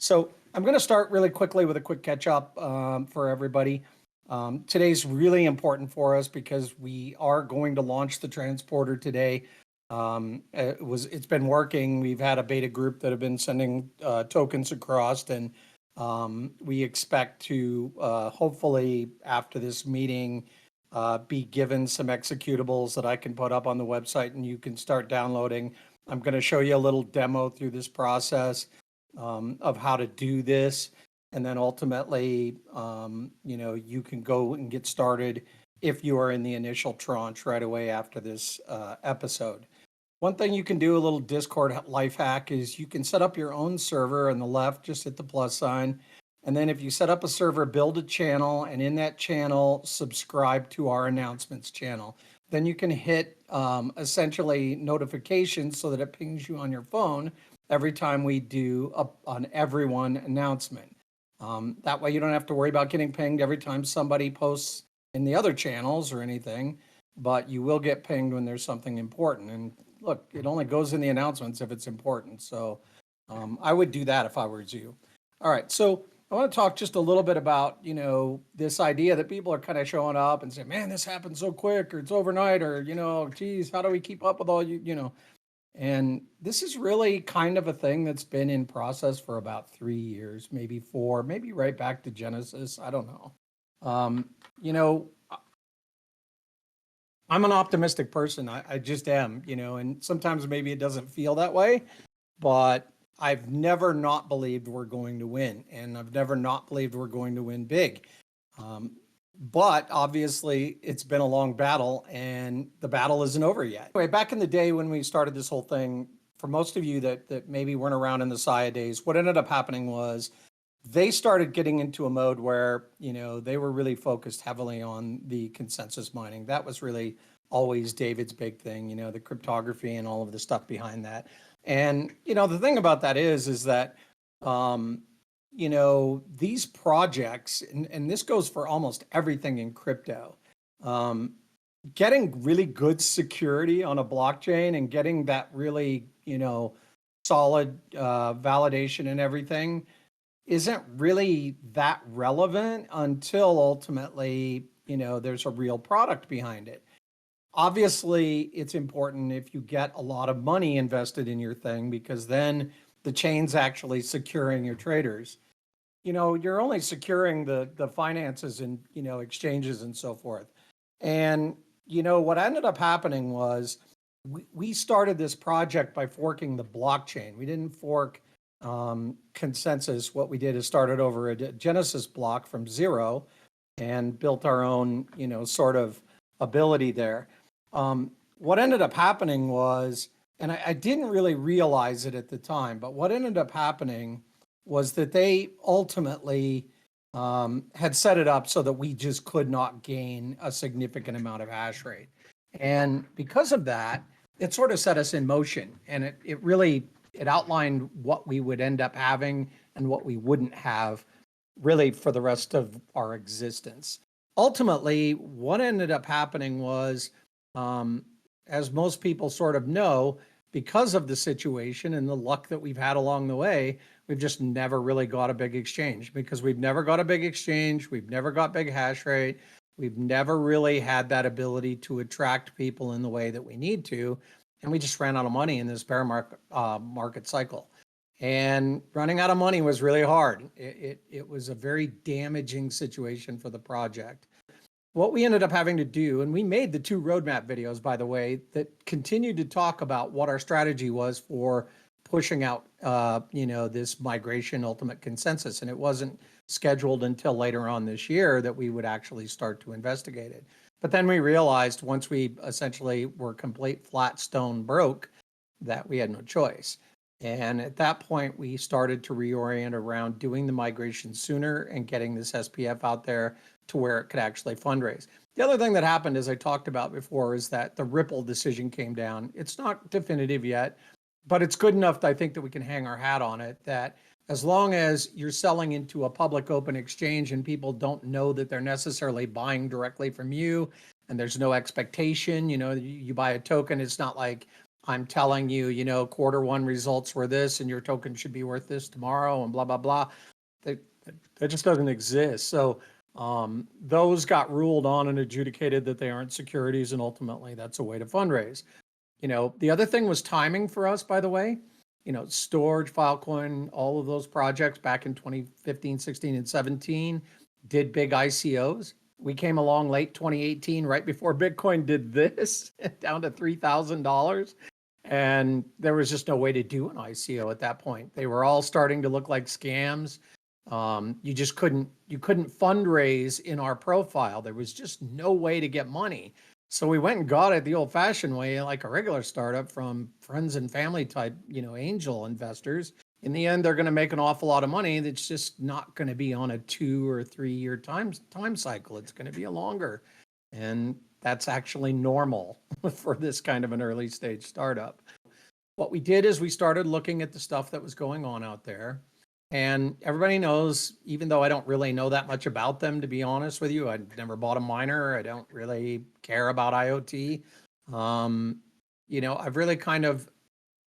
So I'm going to start really quickly with a quick catch up for everybody. Today's really important for us because we are going to launch the transporter today. It's been working. We've had a beta group that have been sending tokens across, and we expect to hopefully after this meeting be given some executables that I can put up on the website and you can start downloading. I'm going to show you a little demo through this process of how to do this. And then ultimately, you can go and get started if you are in the initial tranche right away after this episode. One thing you can do, a little Discord life hack, is you can set up your own server on the left, just hit the plus sign. And then if you set up a server, build a channel, and in that channel, subscribe to our announcements channel. Then you can hit essentially notifications so that it pings you on your phone every time we do an everyone announcement. That way you don't have to worry about getting pinged every time somebody posts in the other channels or anything, but you will get pinged when there's something important. And look, it only goes in the announcements if it's important. So I would do that if I were you. All right, so I want to talk just a little bit about, this idea that people are kind of showing up and saying, man, this happened so quick, or it's overnight, or, geez, how do we keep up with all you. And this is really kind of a thing that's been in process for about 3 years, maybe 4, maybe right back to Genesis. I don't know. I'm an optimistic person. I just am, and sometimes maybe it doesn't feel that way, but I've never not believed we're going to win, and I've never not believed we're going to win big. But obviously it's been a long battle and the battle isn't over yet. Anyway, back in the day when we started this whole thing, for most of you that maybe weren't around in the SIA days, what ended up happening was they started getting into a mode where, they were really focused heavily on the consensus mining. That was really always David's big thing, the cryptography and all of the stuff behind that. And, the thing about that is that, these projects, and this goes for almost everything in crypto, getting really good security on a blockchain and getting that really, solid validation and everything isn't really that relevant until ultimately, there's a real product behind it. Obviously, it's important if you get a lot of money invested in your thing, because then the chain's actually securing your traders. You're only securing the finances and, exchanges and so forth. And, what ended up happening was we started this project by forking the blockchain. We didn't fork consensus. What we did is started over a Genesis block from zero and built our own, sort of ability there. What ended up happening was, and I didn't really realize it at the time, but what ended up happening was that they ultimately had set it up so that we just could not gain a significant amount of hash rate. And because of that, it sort of set us in motion, and it outlined what we would end up having and what we wouldn't have really for the rest of our existence. Ultimately, what ended up happening was, as most people sort of know, because of the situation and the luck that we've had along the way, we've just never really got a big exchange, because we've never got a big exchange. We've never got big hash rate. We've never really had that ability to attract people in the way that we need to. And we just ran out of money in this bear market cycle. And running out of money was really hard. It was a very damaging situation for the project. What we ended up having to do, and we made the 2 roadmap videos, by the way, that continued to talk about what our strategy was for pushing out, this migration ultimate consensus. And it wasn't scheduled until later on this year that we would actually start to investigate it. But then we realized once we essentially were complete flat stone broke, that we had no choice. And at that point, we started to reorient around doing the migration sooner and getting this SPF out there to where it could actually fundraise. The other thing that happened, as I talked about before, is that the Ripple decision came down. It's not definitive yet, but it's good enough that I think that we can hang our hat on it, that as long as you're selling into a public open exchange and people don't know that they're necessarily buying directly from you, and there's no expectation, you buy a token, it's not like I'm telling you, quarter one results were this and your token should be worth this tomorrow and blah, blah, blah. That, that just doesn't exist. So those got ruled on and adjudicated that they aren't securities. And ultimately that's a way to fundraise. The other thing was timing for us, by the way. Storage, Filecoin, all of those projects back in 2015, 16, and 17 did big ICOs. We came along late 2018, right before Bitcoin did this, down to $3,000. And there was just no way to do an ICO at that point. They were all starting to look like scams. You couldn't fundraise in our profile. There was just no way to get money. So we went and got it the old fashioned way, like a regular startup, from friends and family type, angel investors. In the end, they're going to make an awful lot of money. That's just not going to be on a 2 or 3 year time cycle. It's going to be a longer. And that's actually normal for this kind of an early stage startup. What we did is we started looking at the stuff that was going on out there. And everybody knows, even though I don't really know that much about them, to be honest with you, I've never bought a miner. I don't really care about IoT. I've really kind of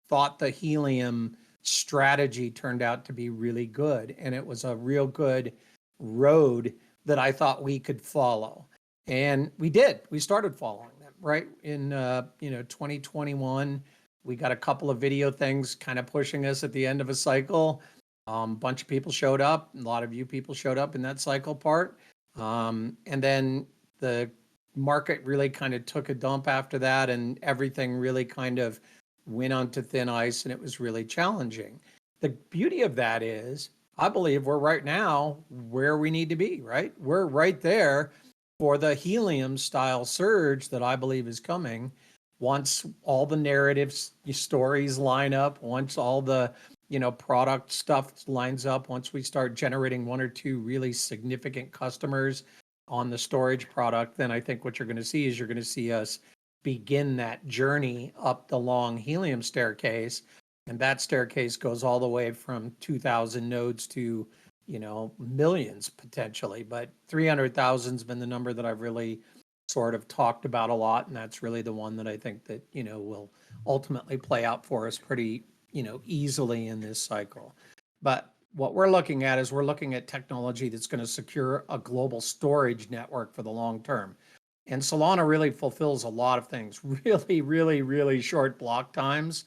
thought the helium strategy turned out to be really good. And it was a real good road that I thought we could follow. And we did. We started following them, right? In 2021, we got a couple of video things kind of pushing us at the end of a cycle. Bunch of people showed up. A lot of you people showed up in that cycle part. And then the market really kind of took a dump after that, and everything really kind of went onto thin ice, and it was really challenging. The beauty of that is, I believe we're right now where we need to be, right? We're right there for the helium style surge that I believe is coming. Once all the narratives, stories line up, once all the product stuff lines up, once we start generating 1 or 2 really significant customers on the storage product, then I think what you're going to see is you're going to see us begin that journey up the long helium staircase. And that staircase goes all the way from 2,000 nodes to, millions potentially. But 300,000 has been the number that I've really sort of talked about a lot. And that's really the one that I think that, will ultimately play out for us pretty easily in this cycle. But what we're looking at is we're looking at technology that's going to secure a global storage network for the long term. And Solana really fulfills a lot of things. Really, really, really short block times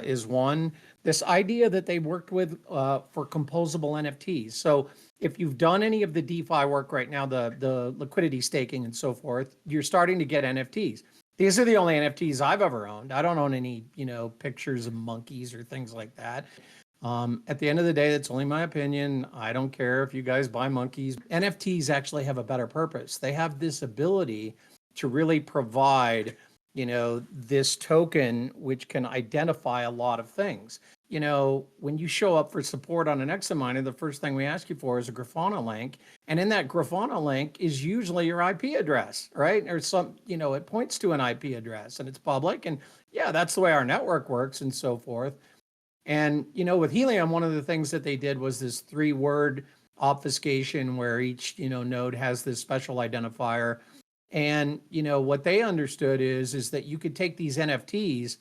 is one. This idea that they worked with for composable NFTs. So if you've done any of the DeFi work right now, the liquidity staking and so forth, you're starting to get NFTs. These are the only NFTs I've ever owned. I don't own any, pictures of monkeys or things like that. At the end of the day, that's only my opinion. I don't care if you guys buy monkeys. NFTs actually have a better purpose. They have this ability to really provide, this token, which can identify a lot of things. When you show up for support on an Exim miner, the first thing we ask you for is a Grafana link. And in that Grafana link is usually your IP address, right? Or some, it points to an IP address and it's public. And yeah, that's the way our network works and so forth. And, with Helium, one of the things that they did was this 3-word obfuscation where each, node has this special identifier. And, what they understood is that you could take these NFTs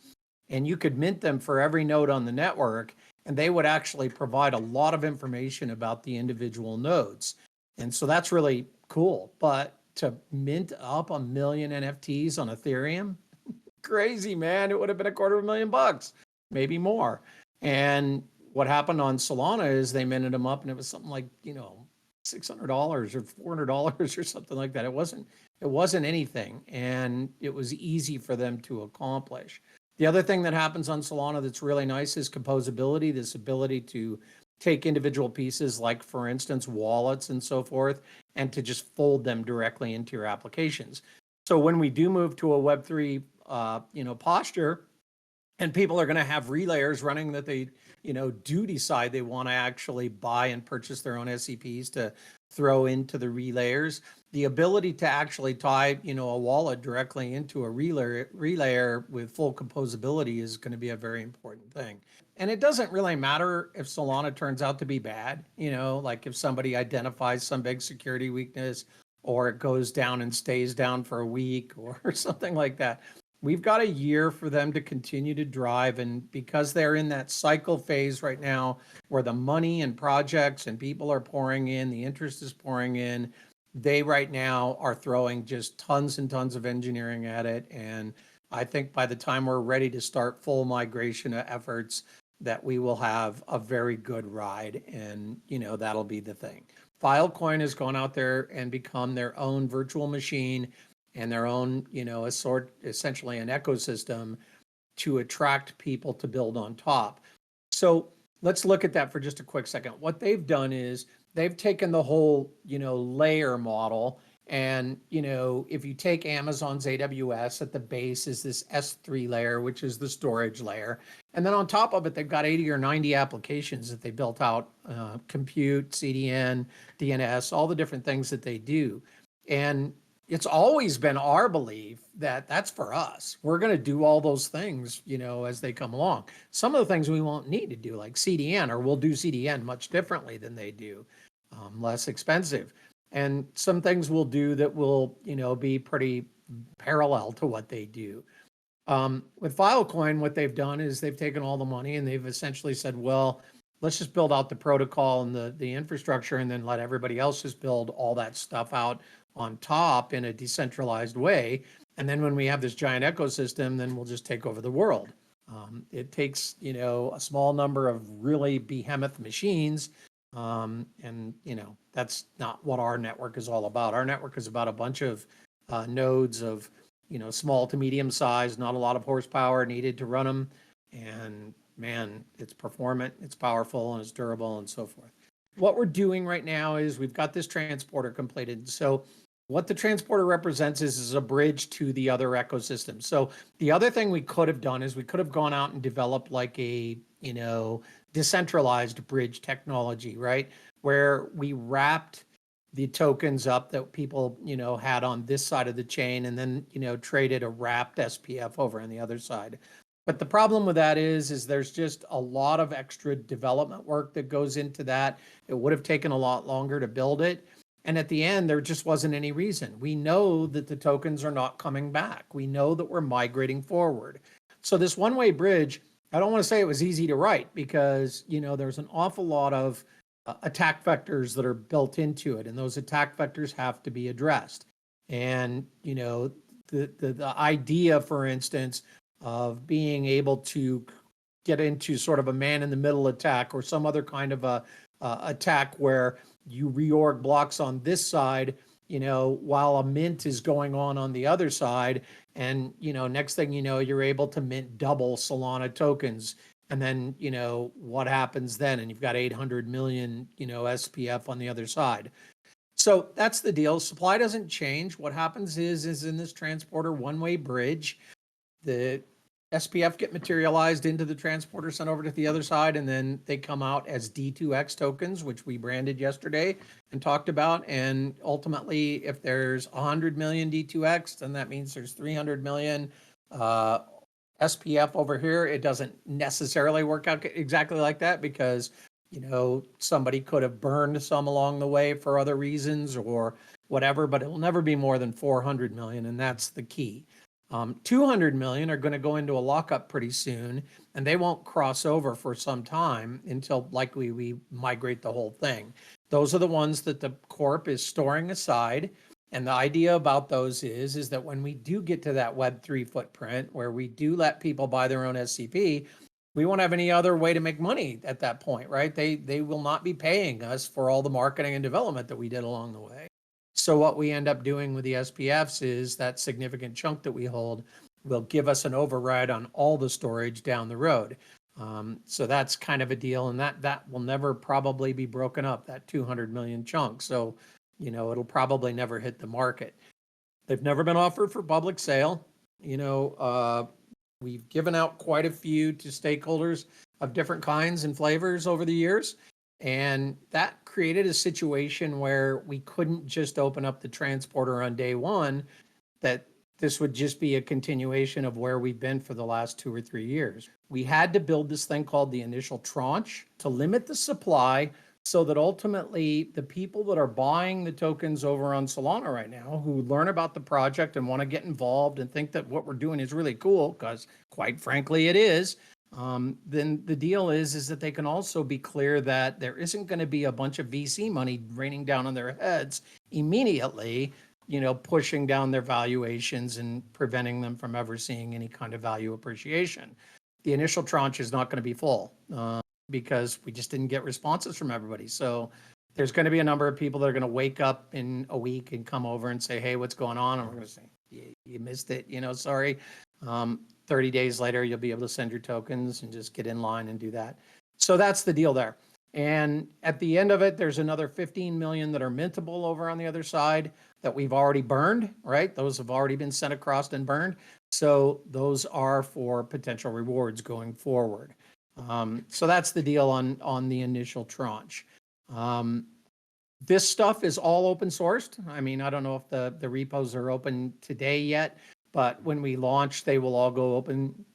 and you could mint them for every node on the network, and they would actually provide a lot of information about the individual nodes. And so that's really cool. But to mint up 1 million NFTs on Ethereum, crazy, man. It would have been $250,000, maybe more. And what happened on Solana is they minted them up and it was something like, $600 or $400 or something like that. It wasn't anything. And it was easy for them to accomplish. The other thing that happens on Solana that's really nice is composability, this ability to take individual pieces, like for instance, wallets and so forth, and to just fold them directly into your applications. So when we do move to a Web3, posture, and people are going to have relayers running that they, do decide they want to actually buy and purchase their own SCPs to throw into the relayers. The ability to actually tie, a wallet directly into a relayer with full composability is going to be a very important thing. And it doesn't really matter if Solana turns out to be bad, like if somebody identifies some big security weakness or it goes down and stays down for a week or something like that. We've got a year for them to continue to drive. And because they're in that cycle phase right now where the money and projects and people are pouring in, the interest is pouring in, they right now are throwing just tons and tons of engineering at it. And I think by the time we're ready to start full migration efforts, that we will have a very good ride. And, that'll be the thing. Filecoin has gone out there and become their own virtual machine and their own, essentially an ecosystem to attract people to build on top. So let's look at that for just a quick second. What they've done is they've taken the whole, layer model. And, if you take Amazon's AWS, at the base is this S3 layer, which is the storage layer. And then on top of it, they've got 80 or 90 applications that they built out, compute, CDN, DNS, all the different things that they do. And it's always been our belief that that's for us. We're going to do all those things, as they come along. Some of the things we won't need to do, like CDN, or we'll do CDN much differently than they do, less expensive. And some things we'll do that will, be pretty parallel to what they do. With Filecoin, what they've done is they've taken all the money and they've essentially said, well, let's just build out the protocol and the infrastructure, and then let everybody else just build all that stuff out on top in a decentralized way. And then when we have this giant ecosystem, then we'll just take over the world. It takes, a small number of really behemoth machines. And, that's not what our network is all about. Our network is about a bunch of nodes of, small to medium size, not a lot of horsepower needed to run them. And man, it's performant, it's powerful, and it's durable, and so forth. What we're doing right now is we've got this transporter completed. So what the transporter represents is a bridge to the other ecosystem. So the other thing we could have done is we could have gone out and developed like a, decentralized bridge technology, right? Where we wrapped the tokens up that people, had on this side of the chain, and then, traded a wrapped SPF over on the other side. But the problem with that is there's just a lot of extra development work that goes into that. It would have taken a lot longer to build it. And at the end, there just wasn't any reason. We know that the tokens are not coming back. We know that we're migrating forward. So this one-way bridge, I don't want to say it was easy to write, because, there's an awful lot of attack vectors that are built into it. And those attack vectors have to be addressed. And, the idea, for instance, of being able to get into sort of a man-in-the-middle attack, or some other kind of a attack where you reorg blocks on this side, while a mint is going on the other side. And, next thing you know, you're able to mint double Solana tokens. And then, what happens then? And you've got 800 million, SPF on the other side. So that's the deal. Supply doesn't change. What happens is in this transporter one-way bridge, the SPF get materialized into the transporter, sent over to the other side, and then they come out as D2X tokens, which we branded yesterday and talked about. And ultimately, if there's 100 million D2X, then that means there's 300 million SPF over here. It doesn't necessarily work out exactly like that, because, somebody could have burned some along the way for other reasons or whatever, but it will never be more than 400 million, and that's the key. 200 million are going to go into a lockup pretty soon, and they won't cross over for some time until likely we migrate the whole thing. Those are the ones that the corp is storing aside. And the idea about those is that when we do get to that Web3 footprint, where we do let people buy their own SCP, we won't have any other way to make money at that point, right? They will not be paying us for all the marketing and development that we did along the way. So what we end up doing with the SPFs is that significant chunk that we hold will give us an override on all the storage down the road. So that's kind of a deal, and that will never probably be broken up, that 200 million chunk. So, it'll probably never hit the market. They've never been offered for public sale. We've given out quite a few to stakeholders of different kinds and flavors over the years. And that created a situation where we couldn't just open up the transporter on day one, that this would just be a continuation of where we've been for the last 2 or 3 years. We had to build this thing called the initial tranche to limit the supply, so that ultimately the people that are buying the tokens over on Solana right now, who learn about the project and want to get involved and think that what we're doing is really cool, because quite frankly it is, then the deal is that they can also be clear that there isn't going to be a bunch of VC money raining down on their heads immediately, pushing down their valuations and preventing them from ever seeing any kind of value appreciation. The initial tranche is not going to be full because we just didn't get responses from everybody. So there's going to be a number of people that are going to wake up in a week and come over and say, hey, what's going on? And we're going to say, you missed it, sorry. 30 days later, you'll be able to send your tokens and just get in line and do that. So that's the deal there. And at the end of it, there's another 15 million that are mintable over on the other side that we've already burned, right? Those have already been sent across and burned. So those are for potential rewards going forward. So that's the deal on the initial tranche. This stuff is all open sourced. I mean, I don't know if the repos are open today yet, but when we launch, they will all go open.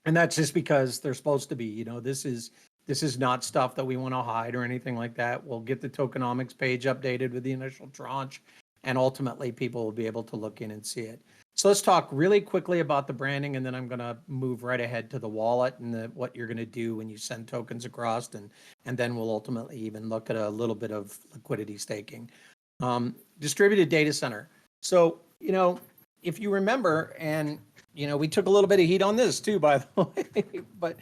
And that's just because they're supposed to be, this is not stuff that we want to hide or anything like that. We'll get the tokenomics page updated with the initial tranche, and ultimately people will be able to look in and see it. So let's talk really quickly about the branding, and then I'm going to move right ahead to the wallet and what you're going to do when you send tokens across, and then we'll ultimately even look at a little bit of liquidity staking. Distributed data center. So, if you remember, and we took a little bit of heat on this too, by the way, but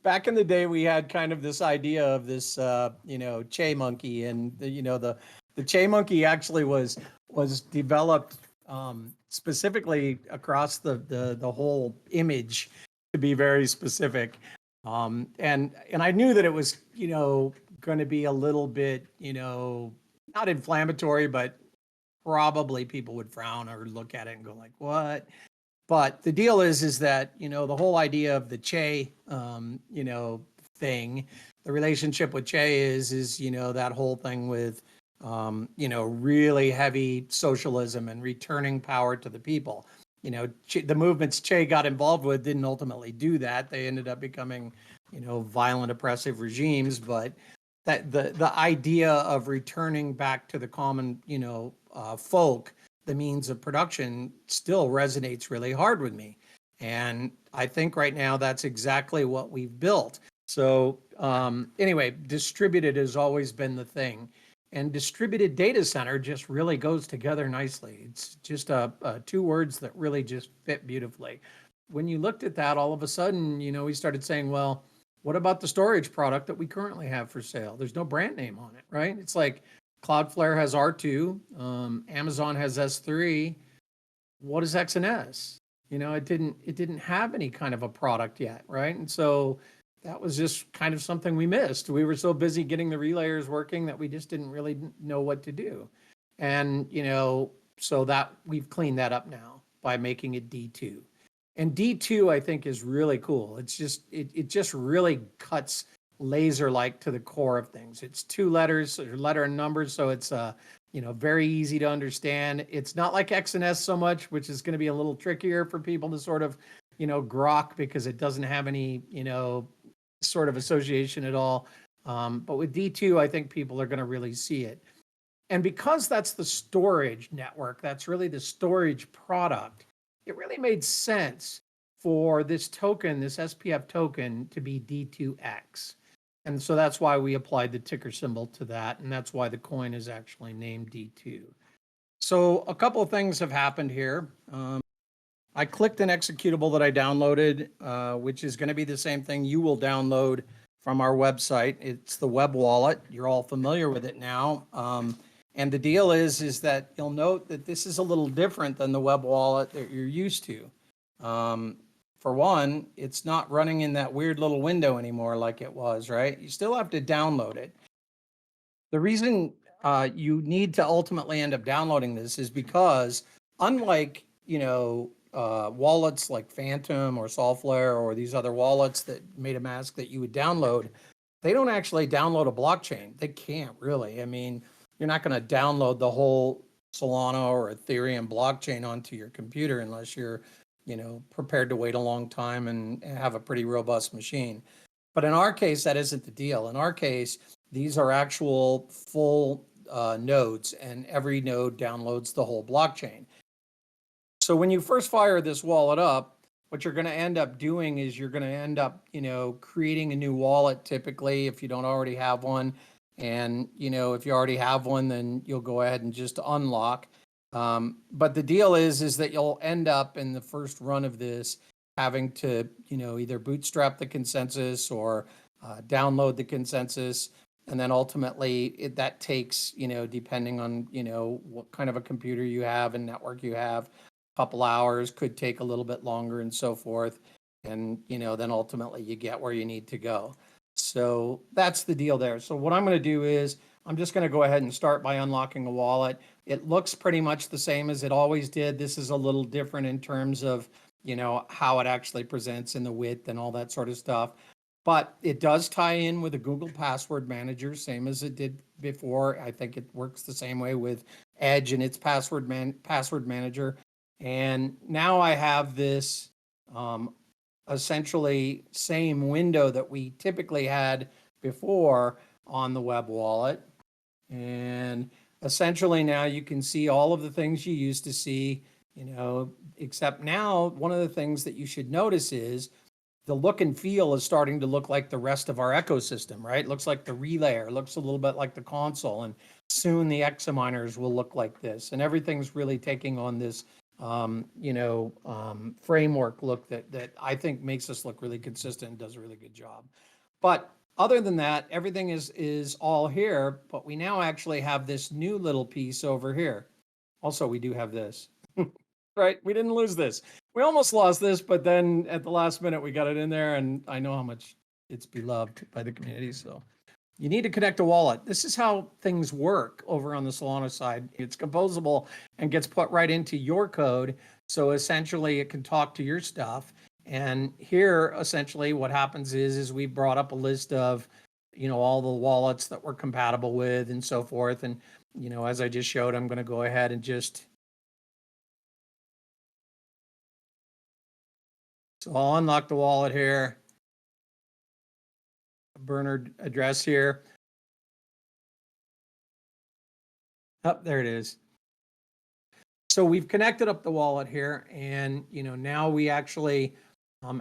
back in the day, we had kind of this idea of this, Che monkey, and the Che monkey actually was developed specifically across the whole image, to be very specific. And I knew that it was, going to be a little bit, not inflammatory, but probably people would frown or look at it and go like, what? But the deal is that, the whole idea of the Che, thing, the relationship with Che is, that whole thing with, really heavy socialism and returning power to the people. The movements Che got involved with didn't ultimately do that. They ended up becoming, violent, oppressive regimes. But that the idea of returning back to the common, folk, the means of production, still resonates really hard with me. And I think right now that's exactly what we've built. So anyway, distributed has always been the thing. And distributed data center just really goes together nicely. It's just two words that really just fit beautifully. When you looked at that, all of a sudden, we started saying, well, what about the storage product that we currently have for sale? There's no brand name on it, right? It's like Cloudflare has R2, Amazon has S3. What is XNS? It didn't have any kind of a product yet, right? And so that was just kind of something we missed. We were so busy getting the relayers working that we just didn't really know what to do. And, so that we've cleaned that up now by making it D2. And D2, I think, is really cool. It's just, it just really cuts laser-like to the core of things. It's two letters, or letter and numbers, so it's very easy to understand. It's not like XNS so much, which is going to be a little trickier for people to sort of, grok, because it doesn't have any, sort of association at all. But with D2, I think people are going to really see it. And because that's the storage network, that's really the storage product, it really made sense for this token, this SPF token, to be D2X. And so that's why we applied the ticker symbol to that. And that's why the coin is actually named D2. So a couple of things have happened here. I clicked an executable that I downloaded, which is going to be the same thing you will download from our website. It's the web wallet. You're all familiar with it now. And the deal is that you'll note that this is a little different than the web wallet that you're used to. For one, it's not running in that weird little window anymore like it was, right? You still have to download it. The reason you need to ultimately end up downloading this is because, unlike, wallets like Phantom or Solflare or these other wallets that MetaMask that you would download, they don't actually download a blockchain. They can't really. I mean, you're not going to download the whole Solana or Ethereum blockchain onto your computer unless you're, prepared to wait a long time and have a pretty robust machine. But in our case, that isn't the deal. In our case, These are actual full nodes, and every node downloads the whole blockchain. So when you first fire this wallet up, what you're going to end up doing is you're going to end up, creating a new wallet typically if you don't already have one. And, if you already have one, then you'll go ahead and just unlock. But the deal is that you'll end up in the first run of this having to, either bootstrap the consensus or download the consensus. And then ultimately that takes, depending on, what kind of a computer you have and network you have, couple hours, could take a little bit longer and so forth. And, then ultimately you get where you need to go. So that's the deal there. So what I'm going to do is I'm just going to go ahead and start by unlocking a wallet. It looks pretty much the same as it always did. This is a little different in terms of, how it actually presents in the width and all that sort of stuff. But it does tie in with a Google Password Manager, same as it did before. I think it works the same way with Edge and its password manager. And now I have this essentially same window that we typically had before on the web wallet. And essentially now you can see all of the things you used to see, except now one of the things that you should notice is the look and feel is starting to look like the rest of our ecosystem, right? It looks like the relayer, looks a little bit like the console, and soon the examiners will look like this. And everything's really taking on this framework look that I think makes us look really consistent and does a really good job. But other than that, everything is all here, but we now actually have this new little piece over here. Also, we do have this, right? We didn't lose this. We almost lost this, but then at the last minute, we got it in there, and I know how much it's beloved by the community, so. You need to connect a wallet. This is how things work over on the Solana side. It's composable and gets put right into your code. So essentially it can talk to your stuff. And here, essentially what happens is we brought up a list of, all the wallets that we're compatible with and so forth. And, as I just showed, I'm going to go ahead and so I'll unlock the wallet here. Burner address here. Oh, there it is. So we've connected up the wallet here, and now we actually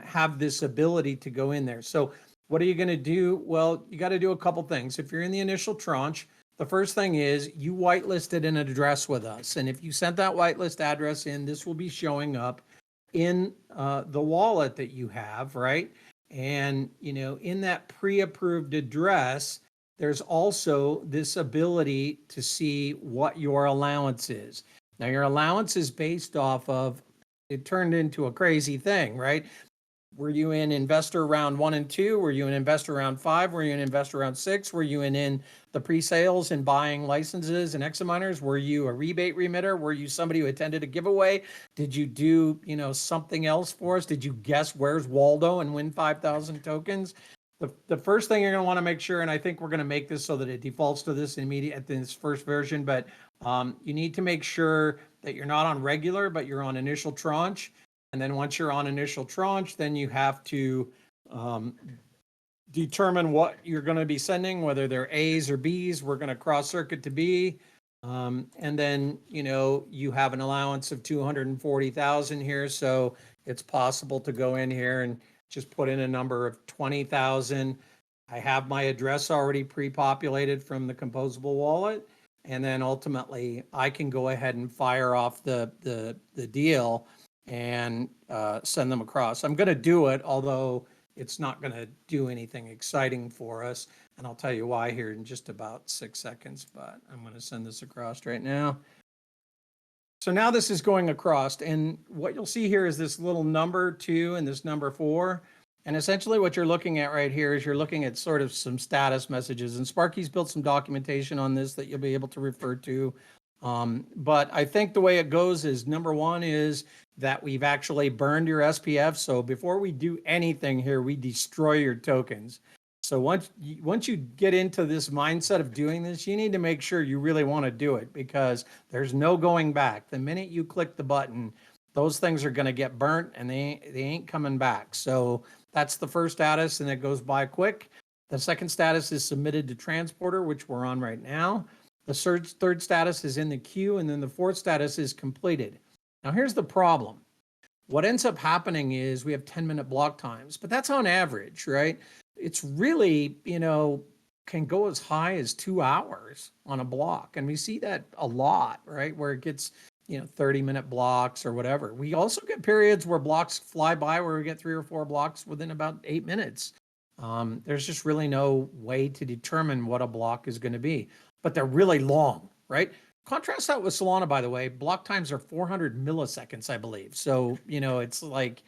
have this ability to go in there. So what are you going to do? Well, you got to do a couple things. If you're in the initial tranche, the first thing is you whitelisted an address with us, and if you sent that whitelist address in, this will be showing up in the wallet that you have, right? And in that pre-approved address, there's also this ability to see what your allowance is. Now, your allowance is based off of, it turned into a crazy thing, right? Were you in investor round 1 and 2? Were you in investor round 5? Were you in investor round 6? Were you in the pre-sales and buying licenses and examiners? Were you a rebate remitter? Were you somebody who attended a giveaway? Did you do, something else for us? Did you guess where's Waldo and win 5,000 tokens? The first thing you're going to want to make sure, and I think we're going to make this so that it defaults to this at this first version, but you need to make sure that you're not on regular, but you're on initial tranche. And then once you're on initial tranche, then you have to determine what you're going to be sending, whether they're A's or B's. We're going to cross circuit to B. And then, you have an allowance of 240,000 here. So it's possible to go in here and just put in a number of 20,000. I have my address already pre-populated from the composable wallet. And then ultimately I can go ahead and fire off the deal and send them across. I'm going to do it, although it's not going to do anything exciting for us. And I'll tell you why here in just about 6 seconds, but I'm going to send this across right now. So now this is going across, and what you'll see here is this little number 2 and this number 4. And essentially what you're looking at right here is you're looking at sort of some status messages, and Sparky's built some documentation on this that you'll be able to refer to. But I think the way it goes is, number 1 is that we've actually burned your SPF. So before we do anything here, we destroy your tokens. So once you get into this mindset of doing this, you need to make sure you really want to do it, because there's no going back. The minute you click the button, those things are going to get burnt and they ain't coming back. So that's the first status, and it goes by quick. The second status is submitted to transporter, which we're on right now. The third status is in the queue, and then the fourth status is completed. Now, here's the problem. What ends up happening is we have 10-minute block times, but that's on average, right? It's really, can go as high as 2 hours on a block. And we see that a lot, right? Where it gets, 30-minute blocks or whatever. We also get periods where blocks fly by where we get 3 or 4 blocks within about 8 minutes. There's just really no way to determine what a block is going to be, but they're really long, right? Contrast that with Solana, by the way. Block times are 400 milliseconds, I believe. So, it's like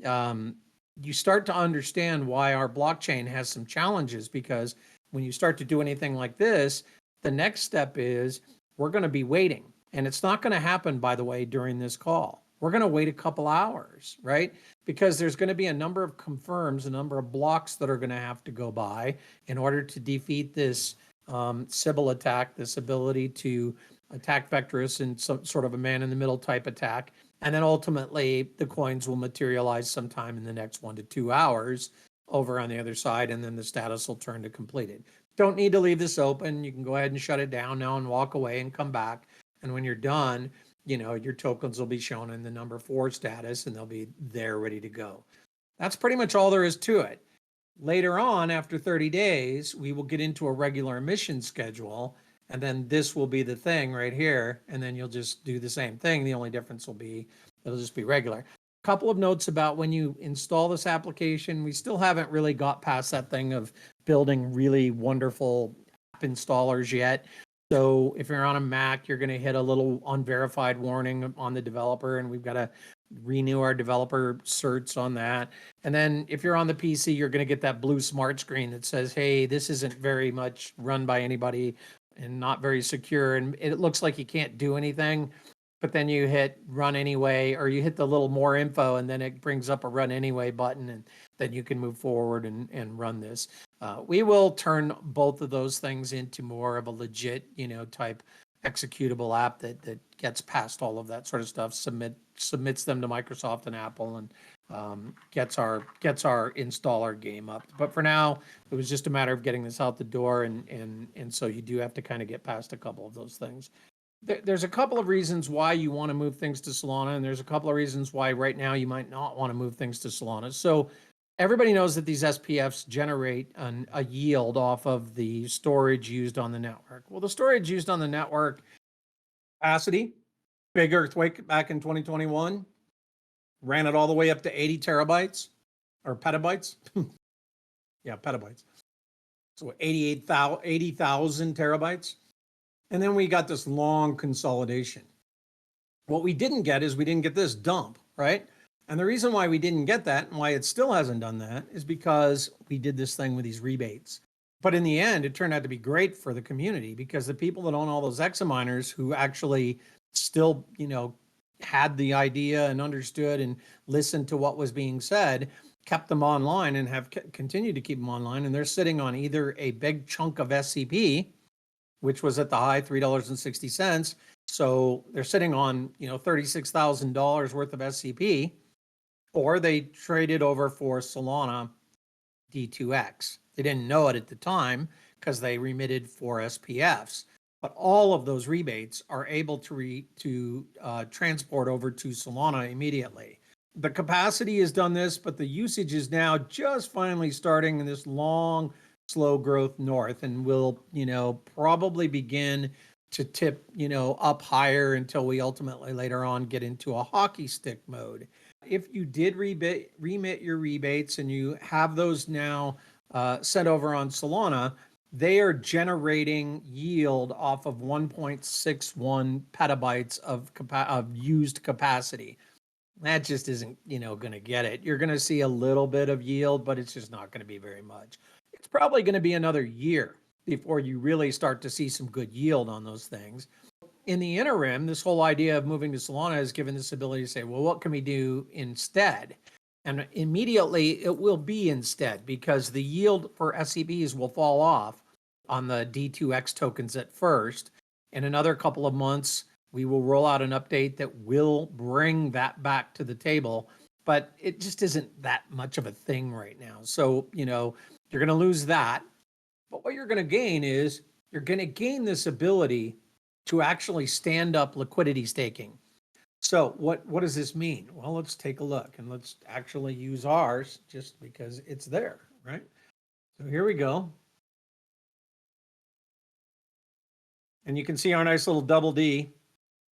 you start to understand why our blockchain has some challenges, because when you start to do anything like this, the next step is we're going to be waiting. And it's not going to happen, by the way, during this call. We're going to wait a couple hours, right? Because there's going to be a number of confirms, a number of blocks that are going to have to go by in order to defeat this Sybil attack, this ability to attack Vectorus in some sort of a man-in-the-middle type attack. And then ultimately, the coins will materialize sometime in the next 1 to 2 hours over on the other side, and then the status will turn to completed. Don't need to leave this open. You can go ahead and shut it down now and walk away and come back. And when you're done, your tokens will be shown in the number 4 status, and they'll be there ready to go. That's pretty much all there is to it. Later on, after 30 days, we will get into a regular emission schedule, and then this will be the thing right here, and then you'll just do the same thing. The only difference will be it'll just be regular. A couple of notes about when you install this application. We still haven't really got past that thing of building really wonderful app installers yet. So if you're on a Mac, you're going to hit a little unverified warning on the developer, and we've got to renew our developer certs on that. And then if you're on the PC, you're going to get that blue smart screen that says, hey, this isn't very much run by anybody and not very secure. And it looks like you can't do anything, but then you hit run anyway, or you hit the little more info, and then it brings up a run anyway button, and then you can move forward and run this. We will turn both of those things into more of a legit, type executable app that gets past all of that sort of stuff, submits them to Microsoft and Apple, and gets our installer game up. But for now, it was just a matter of getting this out the door, and so you do have to kind of get past a couple of those things. There's a couple of reasons why you want to move things to Solana, and there's a couple of reasons why right now you might not want to move things to Solana. So everybody knows that these SPFs generate a yield off of the storage used on the network. Well, the storage used on the network capacity, big earthquake back in 2021, ran it all the way up to 80 terabytes or petabytes. Yeah, petabytes. So 80,000 terabytes. And then we got this long consolidation. What we didn't get is we didn't get this dump, right? And the reason why we didn't get that and why it still hasn't done that is because we did this thing with these rebates. But in the end, it turned out to be great for the community, because the people that own all those examiners who actually still, had the idea and understood and listened to what was being said, kept them online and have continued to keep them online. And they're sitting on either a big chunk of SCP, which was at the high $3.60. So they're sitting on, $36,000 worth of SCP, or they traded over for Solana D2X. They didn't know it at the time because they remitted for SPFs, but all of those rebates are able to transport over to Solana immediately. The capacity has done this, but the usage is now just finally starting in this long, slow growth north, and will, probably begin to tip, up higher until we ultimately later on get into a hockey stick mode. If you did remit your rebates and you have those now sent over on Solana, they are generating yield off of 1.61 petabytes of used capacity. That just isn't, going to get it. You're going to see a little bit of yield, but it's just not going to be very much. It's probably going to be another year before you really start to see some good yield on those things. In the interim, this whole idea of moving to Solana has given this ability to say, well, what can we do instead? And immediately it will be instead, because the yield for SCPs will fall off on the D2X tokens at first. In another couple of months, we will roll out an update that will bring that back to the table. but it just isn't that much of a thing right now. So, you're going to lose that. But what you're going to gain is you're going to gain this ability to actually stand up liquidity staking. So what does this mean? Well, let's take a look and let's actually use ours just because it's there, right? So here we go. And you can see our nice little double D.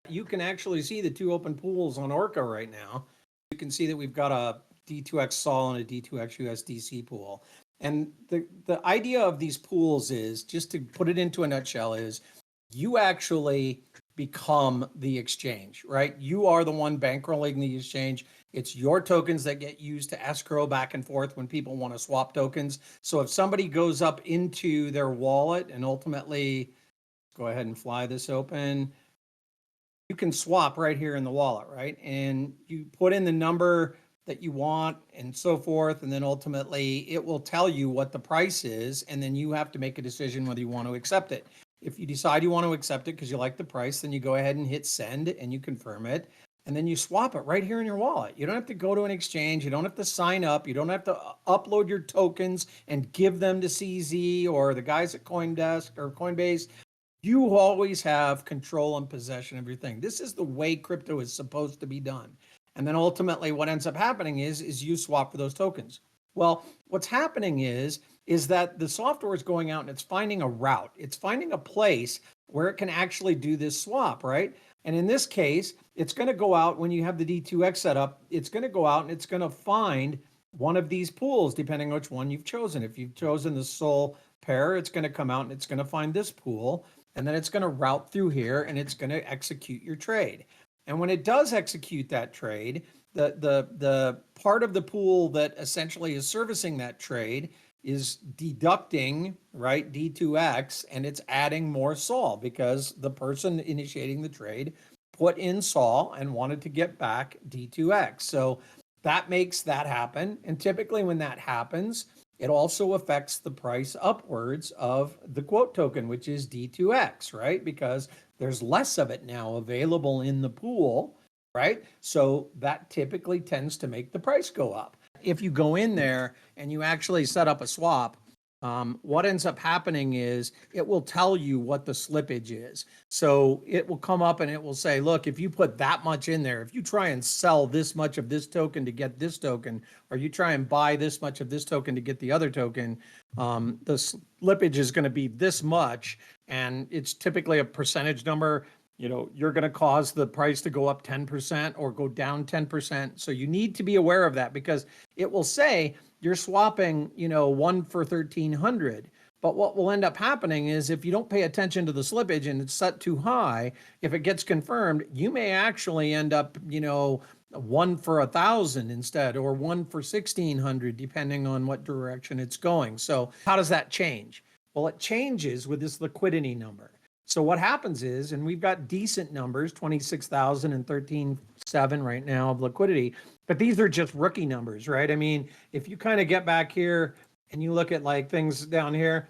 You can actually see the two open pools on Orca right now. You can see that we've got a D2X Sol and a D2X USDC pool. And the idea of these pools is, just to put it into a nutshell, is you actually become the exchange, right? You are the one bankrolling the exchange. It's your tokens that get used to escrow back and forth when people want to swap tokens. So if somebody goes up into their wallet and ultimately, go ahead and fly this open, you can swap right here in the wallet, right? And you put in the number that you want and so forth. And then ultimately it will tell you what the price is. And then you have to make a decision whether you want to accept it. If you decide you want to accept it because you like the price, then you go ahead and hit send and you confirm it. And then you swap it right here in your wallet. You don't have to go to an exchange. You don't have to sign up. You don't have to upload your tokens and give them to CZ or the guys at CoinDesk or Coinbase. You always have control and possession of your thing. This is the way crypto is supposed to be done. And then ultimately what ends up happening is you swap for those tokens. Well, what's happening is that the software is going out and it's finding a route. It's finding a place where it can actually do this swap, right? And in this case, it's going to go out when you have the D2X set up, it's going to go out and it's going to find one of these pools, depending on which one you've chosen. If you've chosen the Sol pair, it's going to come out and it's going to find this pool, and then it's going to route through here and it's going to execute your trade. And when it does execute that trade, the part of the pool that essentially is servicing that trade is deducting, right, D2X, and it's adding more Sol because the person initiating the trade put in Sol and wanted to get back D2X. So that makes that happen. And typically when that happens, it also affects the price upwards of the quote token, which is D2X, right? Because there's less of it now available in the pool, right? So that typically tends to make the price go up. If you go in there and you actually set up a swap, what ends up happening is it will tell you what the slippage is. So it will come up and it will say, look, if you put that much in there, if you try and sell this much of this token to get this token, or you try and buy this much of this token to get the other token, the slippage is going to be this much. And it's typically a percentage number. You're going to cause the price to go up 10% or go down 10%. So you need to be aware of that, because it will say you're swapping, 1 for 1,300. But what will end up happening is if you don't pay attention to the slippage and it's set too high, if it gets confirmed, you may actually end up, 1 for 1,000 instead, or 1 for 1,600, depending on what direction it's going. So how does that change? Well, it changes with this liquidity number. So what happens is, and we've got decent numbers, 26,000 and 13.7 right now of liquidity, but these are just rookie numbers, right? I mean, if you kind of get back here and you look at like things down here,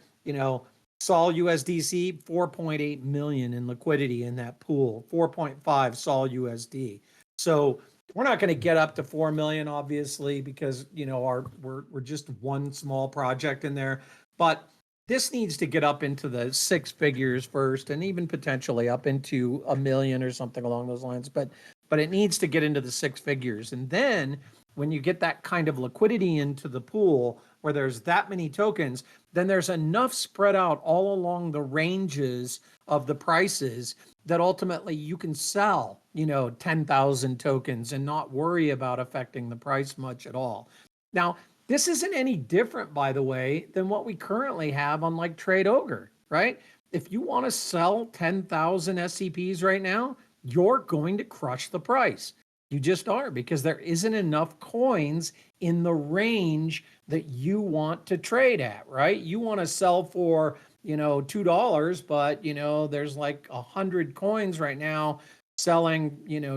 Sol USDC, 4.8 million in liquidity in that pool, 4.5 Sol USD. So we're not going to get up to 4 million, obviously, because, we're just one small project in there, but this needs to get up into the 6 figures first, and even potentially up into 1 million or something along those lines. But it needs to get into the 6 figures. And then when you get that kind of liquidity into the pool where there's that many tokens, then there's enough spread out all along the ranges of the prices that ultimately you can sell, 10,000 tokens and not worry about affecting the price much at all. Now, this isn't any different, by the way, than what we currently have on like Trade Ogre, right? If you want to sell 10,000 SCPs right now, you're going to crush the price. You just are, because there isn't enough coins in the range that you want to trade at, right? You want to sell for, $2, but, there's like 100 coins right now selling,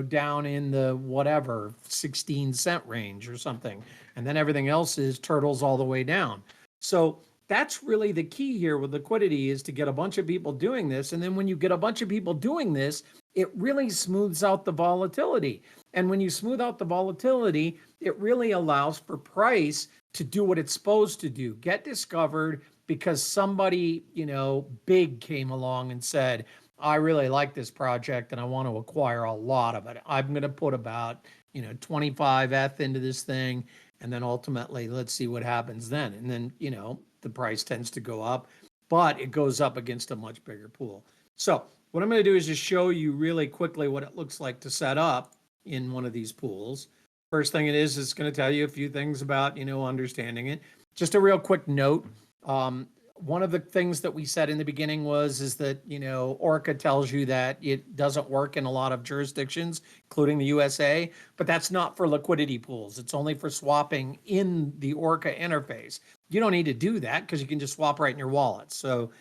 down in the whatever 16-cent range or something. And then everything else is turtles all the way down. So that's really the key here with liquidity, is to get a bunch of people doing this. And then when you get a bunch of people doing this, it really smooths out the volatility. And when you smooth out the volatility, it really allows for price to do what it's supposed to do, get discovered because somebody, big came along and said, I really like this project and I want to acquire a lot of it. I'm going to put about, 25 ETH into this thing. And then ultimately, let's see what happens then. And then, the price tends to go up, but it goes up against a much bigger pool. So what I'm going to do is just show you really quickly what it looks like to set up in one of these pools. First thing it is, it's going to tell you a few things about, understanding it. Just a real quick note. One of the things that we said in the beginning is that, Orca tells you that it doesn't work in a lot of jurisdictions, including the USA, but that's not for liquidity pools. It's only for swapping in the Orca interface. You don't need to do that because you can just swap right in your wallet. So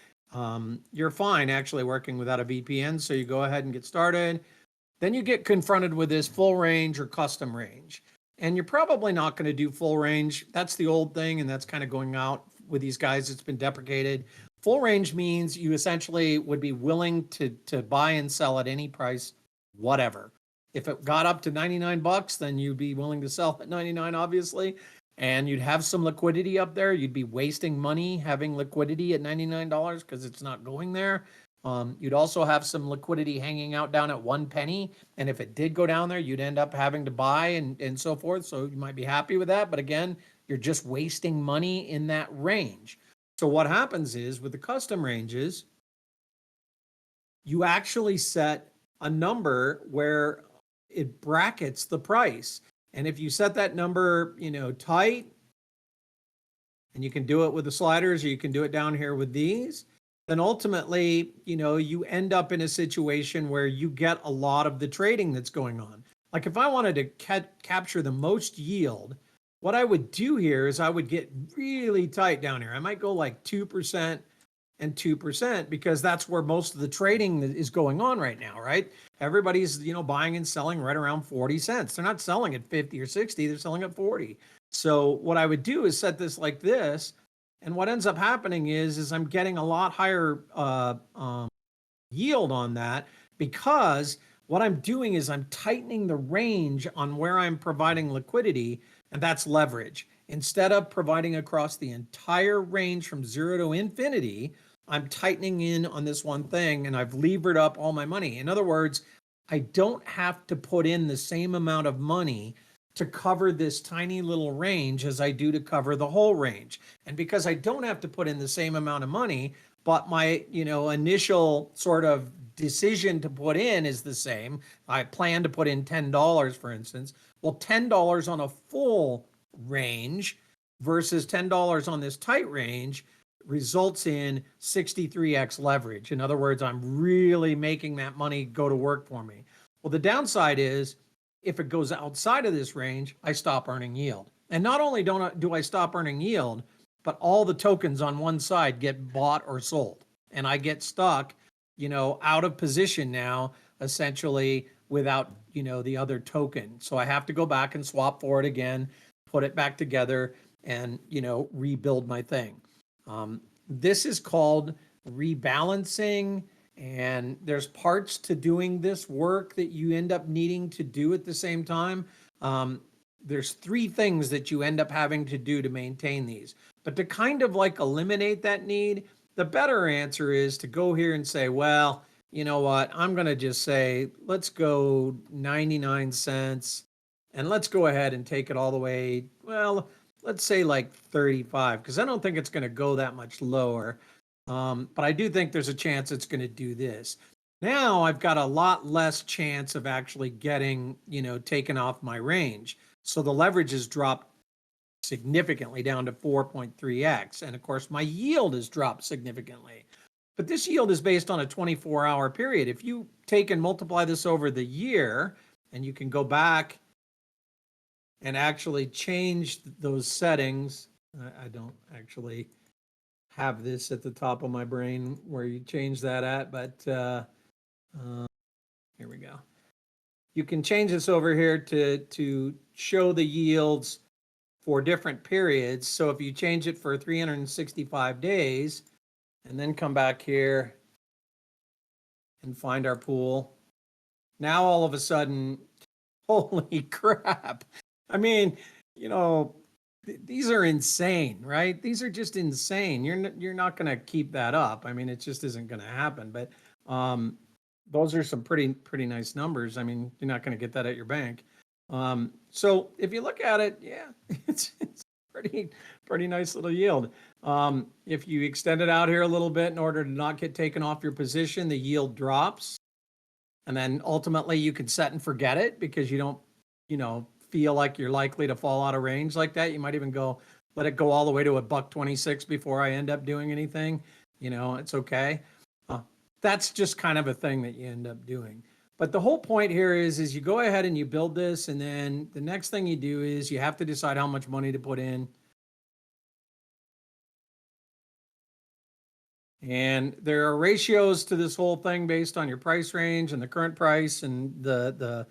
you're fine actually working without a VPN. So you go ahead and get started. Then you get confronted with this full range or custom range. And you're probably not going to do full range. That's the old thing, and that's kind of going out with these guys. It's been deprecated. Full range means you essentially would be willing to buy and sell at any price, whatever. If it got up to 99 bucks, then you'd be willing to sell at 99, obviously. And you'd have some liquidity up there. You'd be wasting money having liquidity at $99 because it's not going there. You'd also have some liquidity hanging out down at 1 penny. And if it did go down there, you'd end up having to buy and so forth. So you might be happy with that. But again, you're just wasting money in that range. So what happens is with the custom ranges, you actually set a number where it brackets the price. And if you set that number, tight, and you can do it with the sliders or you can do it down here with these, then ultimately, you end up in a situation where you get a lot of the trading that's going on. Like if I wanted to capture the most yield, what I would do here is I would get really tight down here. I might go like 2% and 2% because that's where most of the trading is going on right now, right? Everybody's, buying and selling right around 40 cents. They're not selling at 50 or 60, they're selling at 40. So what I would do is set this like this. And what ends up happening is I'm getting a lot higher yield on that because what I'm doing is I'm tightening the range on where I'm providing liquidity, and that's leverage. Instead of providing across the entire range from 0 to infinity, I'm tightening in on this one thing and I've levered up all my money. In other words, I don't have to put in the same amount of money to cover this tiny little range as I do to cover the whole range. And because I don't have to put in the same amount of money, but my, initial sort of decision to put in is the same. I plan to put in $10, for instance. Well, $10 on a full range versus $10 on this tight range results in 63x leverage. In other words, I'm really making that money go to work for me. Well, the downside is if it goes outside of this range, I stop earning yield. And not only do I stop earning yield, but all the tokens on one side get bought or sold. And I get stuck, out of position now, essentially without, the other token. So I have to go back and swap for it again, put it back together and, rebuild my thing. This is called rebalancing. And there's parts to doing this work that you end up needing to do at the same time. There's 3 things that you end up having to do to maintain these. But to kind of like eliminate that need, the better answer is to go here and say, well, you know what? I'm going to just say, let's go 99 cents and let's go ahead and take it all the way. Well, let's say like 35, because I don't think it's going to go that much lower. But I do think there's a chance it's going to do this. Now I've got a lot less chance of actually getting, taken off my range. So the leverage has dropped significantly down to 4.3x. And of course, my yield has dropped significantly. But this yield is based on a 24-hour period. If you take and multiply this over the year, and you can go back and actually change those settings. I don't actually have this at the top of my brain where you change that at, but here we go. You can change this over here to show the yields for different periods. So if you change it for 365 days and then come back here and find our pool, Now all of a sudden, holy crap. I mean, you know, these are insane, right? These are just insane. You're not going to keep that up. I mean, it just isn't going to happen. But um, those are some pretty nice numbers. I mean, you're not going to get that at your bank. So if you look at it, yeah, it's pretty nice little yield. If you extend it out here a little bit in order to not get taken off your position, the yield drops. And then ultimately you can set and forget it because you don't, feel like you're likely to fall out of range like that. You might even let it go all the way to a $1.26 before I end up doing anything. It's okay. Uh, that's just kind of a thing that you end up doing. But the whole point here is you go ahead and you build this, and then the next thing you do is you have to decide how much money to put in. And there are ratios to this whole thing based on your price range and the current price and the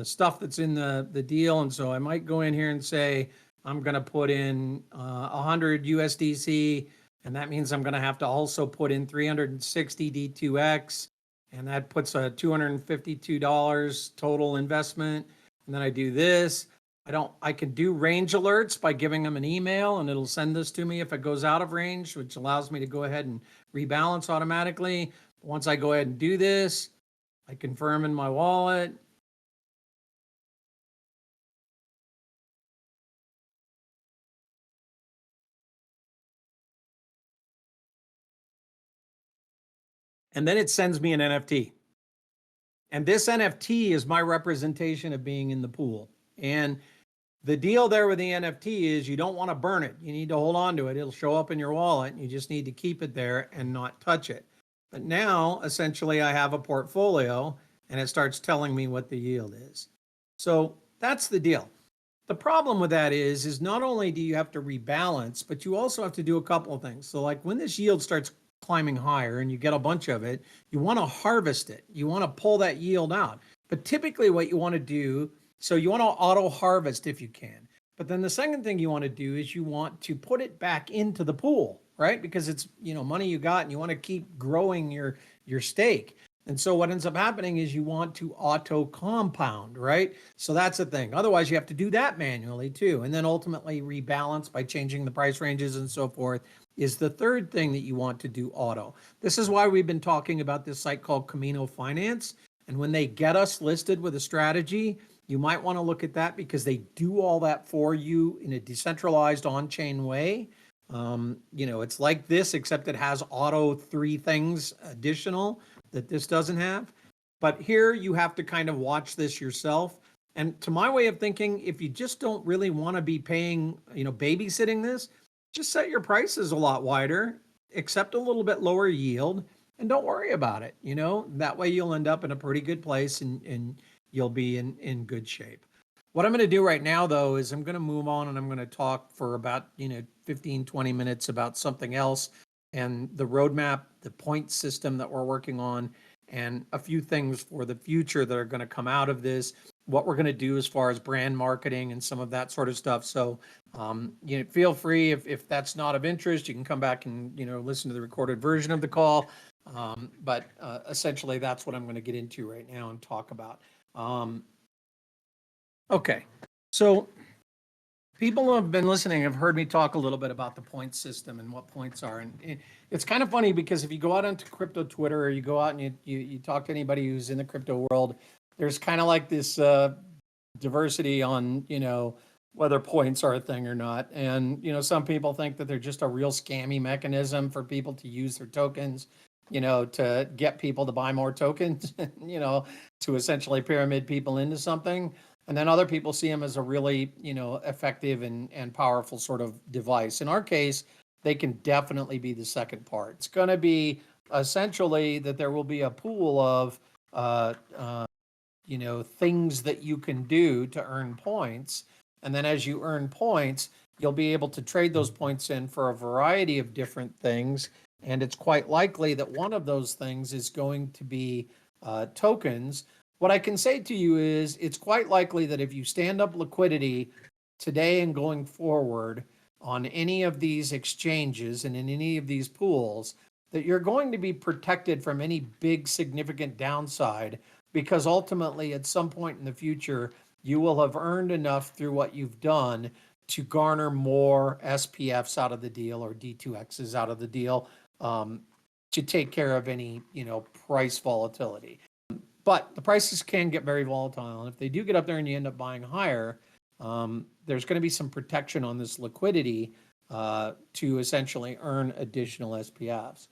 stuff that's in the deal. And so I might go in here and say, I'm going to put in 100 USDC, and that means I'm going to have to also put in 360 D2X, and that puts a $252 total investment. And then I do this. I can do range alerts by giving them an email, and it'll send this to me if it goes out of range, which allows me to go ahead and rebalance automatically. Once I go ahead and do this, I confirm in my wallet. And then it sends me an NFT. And this NFT is my representation of being in the pool. And the deal there with the NFT is you don't want to burn it. You need to hold on to it. It'll show up in your wallet. And you just need to keep it there and not touch it. But now, essentially, I have a portfolio and it starts telling me what the yield is. So that's the deal. The problem with that is not only do you have to rebalance, but you also have to do a couple of things. So like when this yield starts climbing higher and you get a bunch of it, you want to harvest it. You want to pull that yield out. But typically what you want to do, so you want to auto harvest if you can. But then the second thing you want to do is you want to put it back into the pool, right? Because it's, money you got and you want to keep growing your stake. And so what ends up happening is you want to auto compound, right? So that's the thing. Otherwise, you have to do that manually too. And then ultimately rebalance by changing the price ranges and so forth is the third thing that you want to do auto. This is why we've been talking about this site called Camino Finance. And when they get us listed with a strategy, you might want to look at that because they do all that for you in a decentralized on-chain way. It's like this, except it has auto 3 things additional that this doesn't have. But here you have to kind of watch this yourself. And to my way of thinking, if you just don't really want to be paying, babysitting this, just set your prices a lot wider, accept a little bit lower yield, and don't worry about it. That way you'll end up in a pretty good place and you'll be in good shape. What I'm going to do right now, though, is I'm going to move on and I'm going to talk for about, 15, 20 minutes about something else and the roadmap, the point system that we're working on, and a few things for the future that are going to come out of this, what we're going to do as far as brand marketing and some of that sort of stuff. So, feel free if that's not of interest, you can come back and, listen to the recorded version of the call. But essentially, that's what I'm going to get into right now and talk about. Okay, so people who have been listening have heard me talk a little bit about the point system and what points are. And it's kind of funny because if you go out onto crypto Twitter or you go out and you talk to anybody who's in the crypto world, there's kind of like this diversity on, whether points are a thing or not. And, some people think that they're just a real scammy mechanism for people to use their tokens, to get people to buy more tokens, to essentially pyramid people into something. And then other people see them as a really, effective and powerful sort of device. In our case, they can definitely be the second part. It's going to be essentially that there will be a pool of, things that you can do to earn points. And then as you earn points, you'll be able to trade those points in for a variety of different things. And it's quite likely that one of those things is going to be tokens. What I can say to you is it's quite likely that if you stand up liquidity today and going forward on any of these exchanges and in any of these pools, that you're going to be protected from any big significant downside because ultimately at some point in the future, you will have earned enough through what you've done to garner more SPFs out of the deal or D2Xs out of the deal, to take care of any, price volatility. But the prices can get very volatile. And if they do get up there and you end up buying higher, there's going to be some protection on this liquidity to essentially earn additional SPFs.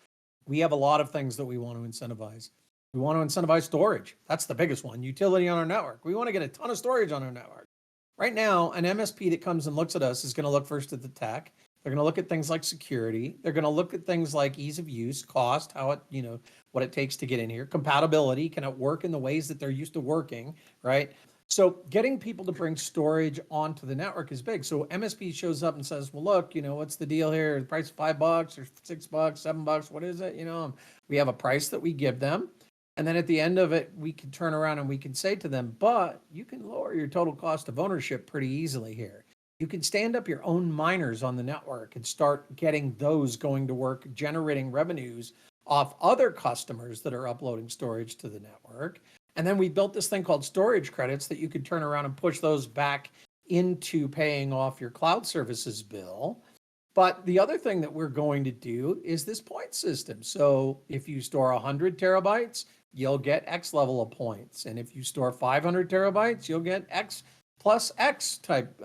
We have a lot of things that we want to incentivize. We want to incentivize storage. That's the biggest one. Utility on our network. We want to get a ton of storage on our network. Right now, an MSP that comes and looks at us is going to look first at the tech. They're going to look at things like security. They're going to look at things like ease of use, cost, how it, what it takes to get in here, compatibility, can it work in the ways that they're used to working, right? So getting people to bring storage onto the network is big. So MSP shows up and says, well, look, what's the deal here? The price of $5 or $6, $7, what is it? We have a price that we give them. And then at the end of it, we can turn around and we can say to them, but you can lower your total cost of ownership pretty easily here. You can stand up your own miners on the network and start getting those going to work, generating revenues off other customers that are uploading storage to the network. And then we built this thing called storage credits that you could turn around and push those back into paying off your cloud services bill. But the other thing that we're going to do is this point system. So if you store 100 terabytes, you'll get X level of points. And if you store 500 terabytes, you'll get X plus X type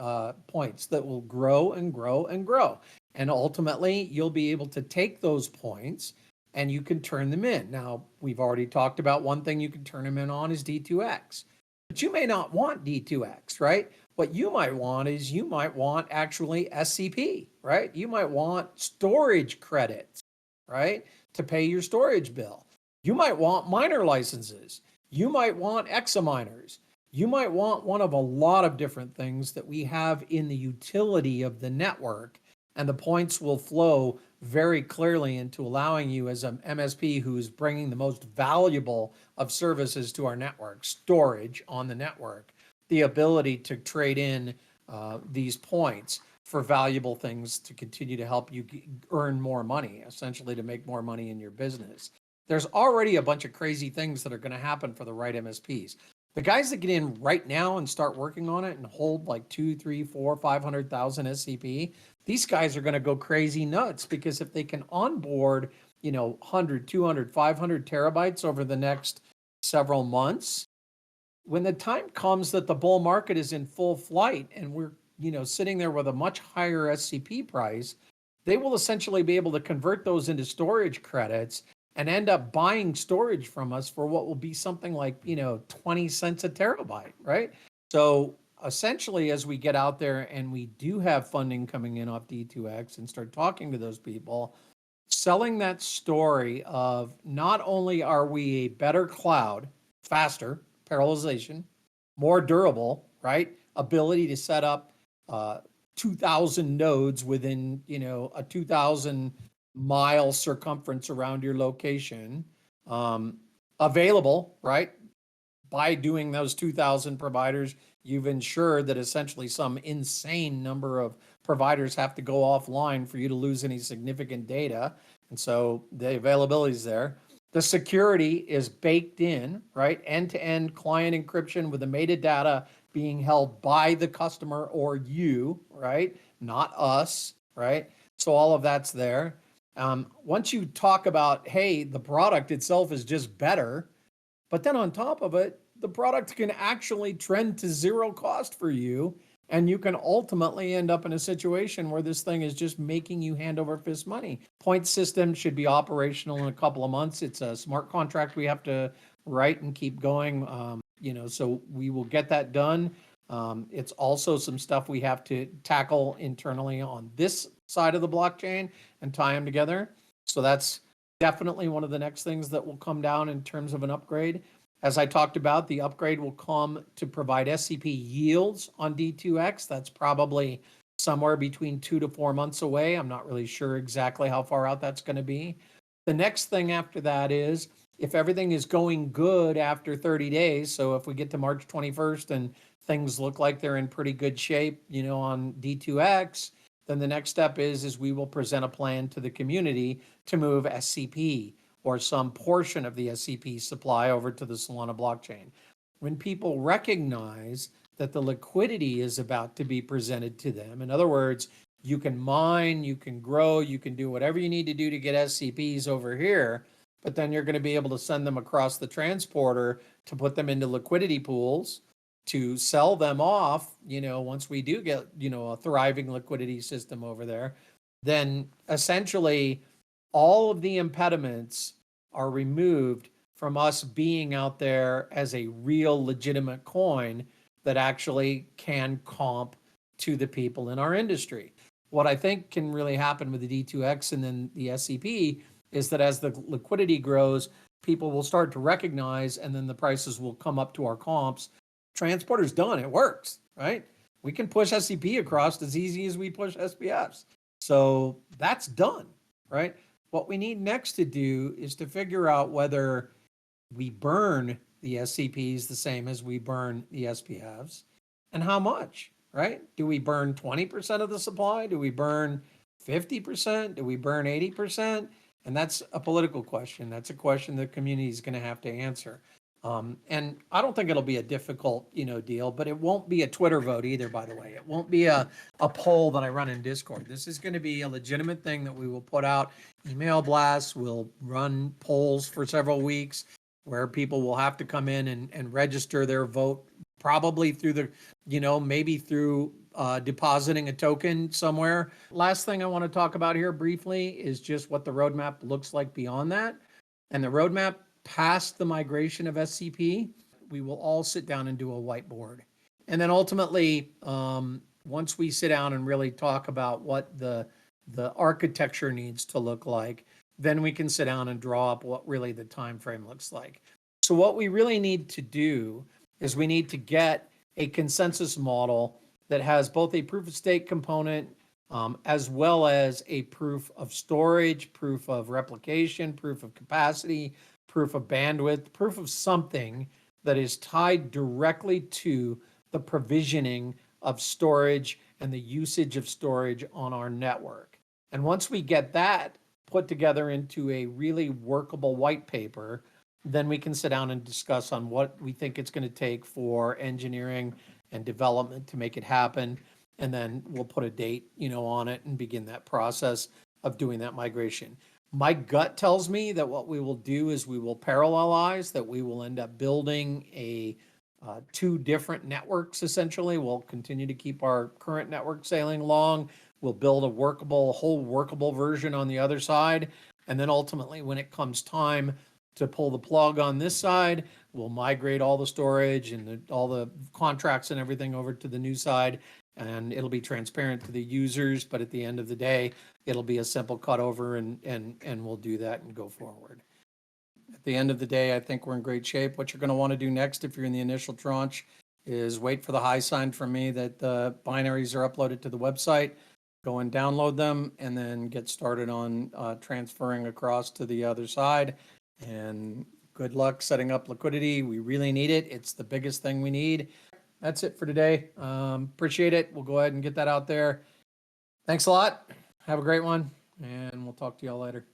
points that will grow and grow and grow. And ultimately, you'll be able to take those points and you can turn them in. Now, we've already talked about one thing you can turn them in on is D2X. But you may not want D2X, right? What you might want is you might want actually SCP, right? You might want storage credits, right? To pay your storage bill. You might want miner licenses. You might want examiners. You might want one of a lot of different things that we have in the utility of the network, and the points will flow very clearly into allowing you as an MSP who is bringing the most valuable of services to our network, storage on the network, the ability to trade in these points for valuable things to continue to help you earn more money, essentially to make more money in your business. There's already a bunch of crazy things that are going to happen for the right MSPs. The guys that get in right now and start working on it and hold like 2, 3, 4, 500,000 SCP, these guys are going to go crazy nuts because if they can onboard, 100, 200, 500 terabytes over the next several months, when the time comes that the bull market is in full flight and we're, sitting there with a much higher SCP price, they will essentially be able to convert those into storage credits and end up buying storage from us for what will be something like, 20 cents a terabyte, right? So essentially, as we get out there and we do have funding coming in off D2X and start talking to those people, selling that story of not only are we a better cloud, faster, parallelization, more durable, right? Ability to set up 2,000 nodes within, a 2,000 mile circumference around your location, available, right? By doing those 2,000 providers, you've ensured that essentially some insane number of providers have to go offline for you to lose any significant data. And so the availability is there. The security is baked in, right? End-to-end client encryption with the metadata being held by the customer or you, right? Not us, right? So all of that's there. Once you talk about, hey, the product itself is just better, but then on top of it, the product can actually trend to zero cost for you. And you can ultimately end up in a situation where this thing is just making you hand over fist money. Point system should be operational in a couple of months. It's a smart contract we have to write and keep going. So we will get that done. It's also some stuff we have to tackle internally on this side of the blockchain and tie them together. So that's definitely one of the next things that will come down in terms of an upgrade. As I talked about, the upgrade will come to provide SCP yields on D2X. That's probably somewhere between 2 to 4 months away. I'm not really sure exactly how far out that's going to be. The next thing after that is if everything is going good after 30 days, so if we get to March 21st and things look like they're in pretty good shape, on D2X, then the next step is we will present a plan to the community to move SCP or some portion of the SCP supply over to the Solana blockchain. When people recognize that the liquidity is about to be presented to them, in other words, you can mine, you can grow, you can do whatever you need to do to get SCPs over here, but then you're going to be able to send them across the transporter to put them into liquidity pools to sell them off, once we do get, a thriving liquidity system over there, then essentially all of the impediments are removed from us being out there as a real legitimate coin that actually can comp to the people in our industry. What I think can really happen with the D2X and then the SCP is that as the liquidity grows, people will start to recognize, and then the prices will come up to our comps. Transporter's done, it works, right? We can push SCP across as easy as we push SPFs. So that's done, right? What we need next to do is to figure out whether we burn the SCPs the same as we burn the SPFs, and how much, right? Do we burn 20% of the supply? Do we burn 50%? Do we burn 80%? And that's a political question. That's a question the community is going to have to answer. And I don't think it'll be a difficult, deal, but it won't be a Twitter vote either, by the way. It won't be a poll that I run in Discord. This is going to be a legitimate thing that we will put out. Email blasts, we'll run polls for several weeks where people will have to come in and register their vote, probably through the, maybe through depositing a token somewhere. Last thing I want to talk about here briefly is just what the roadmap looks like beyond that. And the roadmap past the migration of SCP, we will all sit down and do a whiteboard. And then ultimately, once we sit down and really talk about what the architecture needs to look like, then we can sit down and draw up what really the time frame looks like. So what we really need to do is we need to get a consensus model that has both a proof of stake component as well as a proof of storage, proof of replication, proof of capacity, proof of bandwidth, proof of something that is tied directly to the provisioning of storage and the usage of storage on our network. And once we get that put together into a really workable white paper, then we can sit down and discuss on what we think it's going to take for engineering and development to make it happen. And then we'll put a date, on it and begin that process of doing that migration. My gut tells me that what we will do is we will parallelize, that we will end up building two different networks, essentially. We'll continue to keep our current network sailing along. We'll build a whole workable version on the other side. And then ultimately, when it comes time to pull the plug on this side, we'll migrate all the storage and all the contracts and everything over to the new side. And it'll be transparent to the users, but at the end of the day, it'll be a simple cutover, and we'll do that and go forward. At the end of the day, I think we're in great shape. What you're going to want to do next, if you're in the initial tranche, is wait for the high sign from me that the binaries are uploaded to the website. Go and download them, and then get started on transferring across to the other side. And good luck setting up liquidity. We really need it. It's the biggest thing we need. That's it for today. Appreciate it. We'll go ahead and get that out there. Thanks a lot. Have a great one, and we'll talk to y'all later.